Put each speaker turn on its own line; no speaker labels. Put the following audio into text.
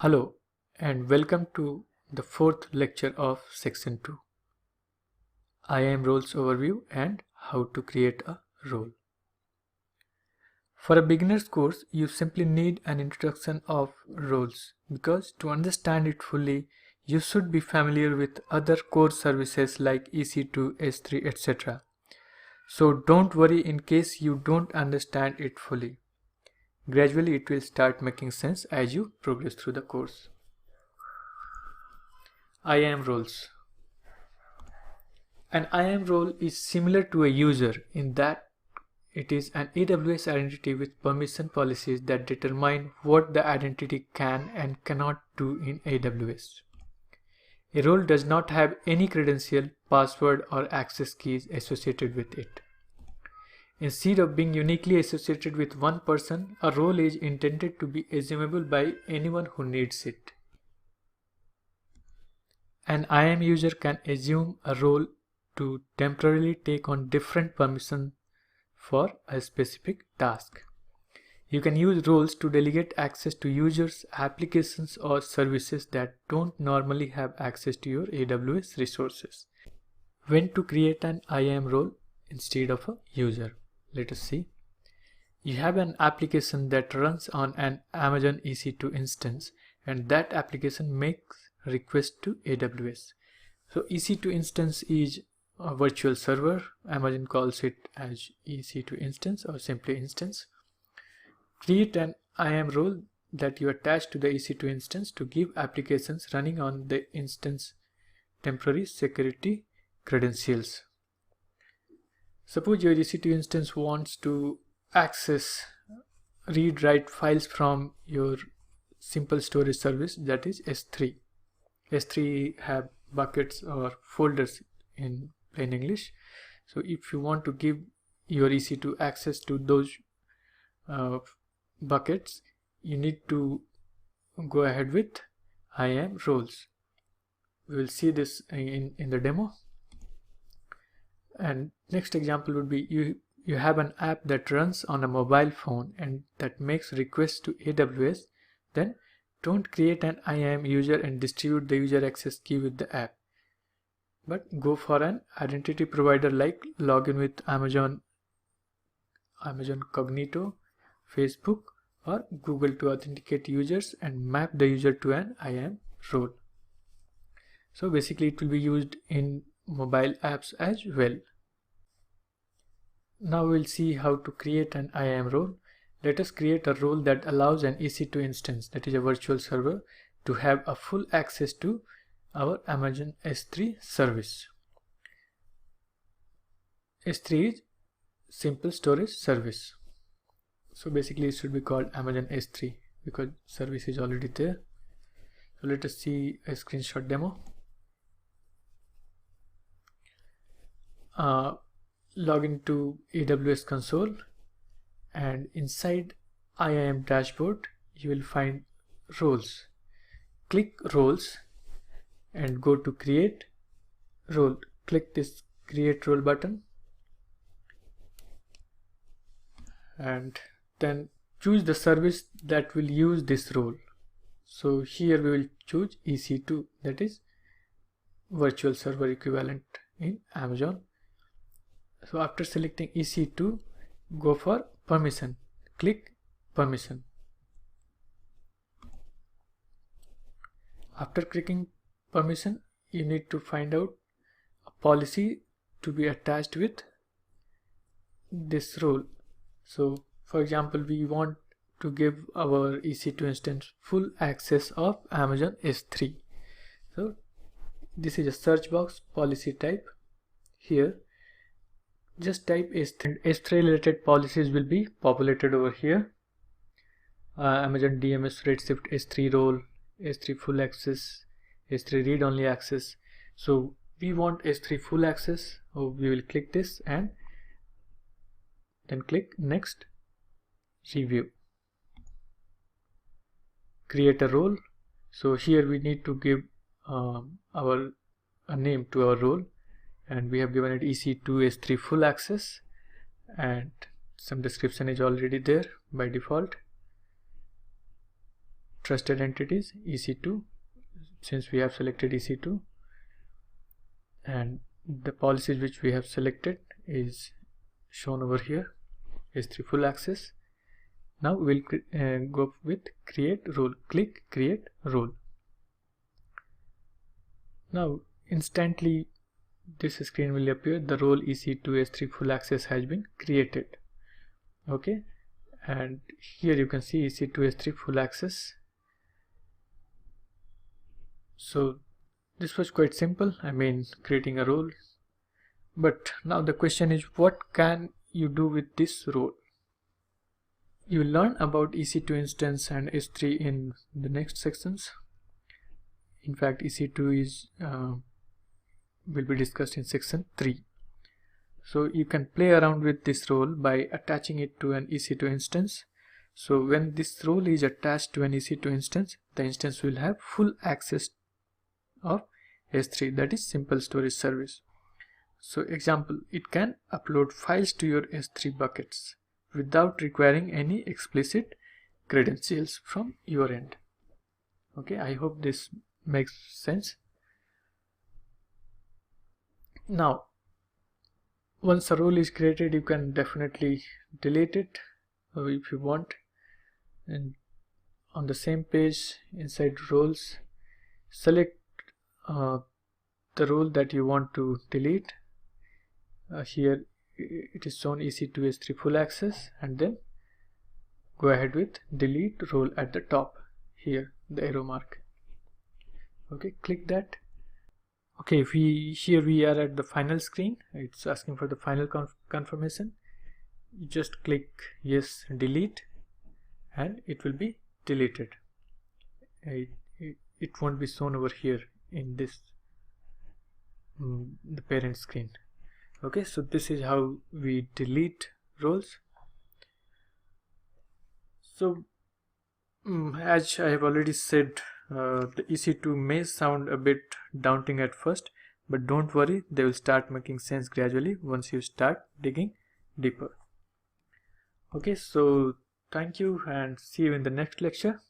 Hello and welcome to the fourth lecture of section 2, IAM Roles Overview and how to create a role. For a beginner's course, you simply need an introduction of roles because to understand it fully, you should be familiar with other core services like EC2, S3, etc. So don't worry in case you don't understand it fully. Gradually it will start making sense as you progress through the course. IAM Roles. An IAM role is similar to a user in that it is an AWS identity with permission policies that determine what the identity can and cannot do in AWS. A role does not have any credential, password, or access keys associated with it. Instead of being uniquely associated with one person, a role is intended to be assumable by anyone who needs it. An IAM user can assume a role to temporarily take on different permissions for a specific task. You can use roles to delegate access to users, applications, or services that don't normally have access to your AWS resources. When to create an IAM role instead of a user? Let us see. You have an application that runs on an Amazon EC2 instance, and that application makes requests to AWS. So EC2 instance is a virtual server. Amazon calls it as EC2 instance or simply instance. Create an IAM role that you attach to the EC2 instance to give applications running on the instance temporary security credentials. Suppose your EC2 instance wants to access read-write files from your simple storage service, that is S3. S3 have buckets or folders in plain English. So if you want to give your EC2 access to those buckets, you need to go ahead with IAM roles. We will see this in the demo. And next example would be you have an app that runs on a mobile phone and that makes requests to AWS. Then don't create an IAM user and distribute the user access key with the app, but go for an identity provider like login with Amazon Cognito, Facebook, or Google to authenticate users and map the user to an IAM role. So basically it will be used in mobile apps as well. Now we'll see how to create an IAM role. Let us create a role that allows an EC2 instance, that is a virtual server, to have a full access to our Amazon S3 service. S3 is simple storage service. So basically it should be called Amazon S3 because service is already there. So let us see a screenshot demo. Log into AWS console, and inside IAM dashboard you will find roles. Click roles and go to create role. Click this create role button and then choose the service that will use this role. So here we will choose EC2, that is virtual server equivalent in Amazon. So after selecting EC2, go for permission. Click permission. After clicking permission, you need to find out a policy to be attached with this role. So for example, we want to give our EC2 instance full access of Amazon S3. So this is a search box, policy type. Here just type S3. S3 related policies will be populated over here. Amazon DMS Redshift S3 role, S3 full access, S3 read only access. So we want S3 full access, so we will click this and then click next, review, create a role. So here we need to give a name to our role, and we have given it EC2 S3 full access, and some description is already there by default. trusted entities, EC2, since we have selected EC2, and the policies which we have selected is shown over here, S3 full access. Now we'll go with create role. Click create role. Now instantly this screen will appear. The role EC2 S3 full access has been created. Okay, and here you can see EC2 S3 full access. So this was quite simple, I mean creating a role. But now the question is, what can you do with this role? You will learn about EC2 instance and S3 in the next sections. In fact, EC2 is will be discussed in section 3. So you can play around with this role by attaching it to an EC2 instance. So when this role is attached to an EC2 instance, the instance will have full access of S3, that is simple storage service. So example, it can upload files to your S3 buckets without requiring any explicit credentials from your end. Okay, I hope this makes sense. Now once a role is created, you can definitely delete it if you want, and on the same page inside roles, select the role that you want to delete. Here it is shown EC2 S3 full access, and then go ahead with delete role at the top, here the arrow mark. Okay, click that. Okay, here we are at the final screen. It's asking for the final confirmation. You just click yes, delete, and it will be deleted. It won't be shown over here in this the parent screen. Okay, so this is how we delete roles. So as I have already said, the EC2 may sound a bit daunting at first, but don't worry, they will start making sense gradually once you start digging deeper. Okay, so thank you and see you in the next lecture.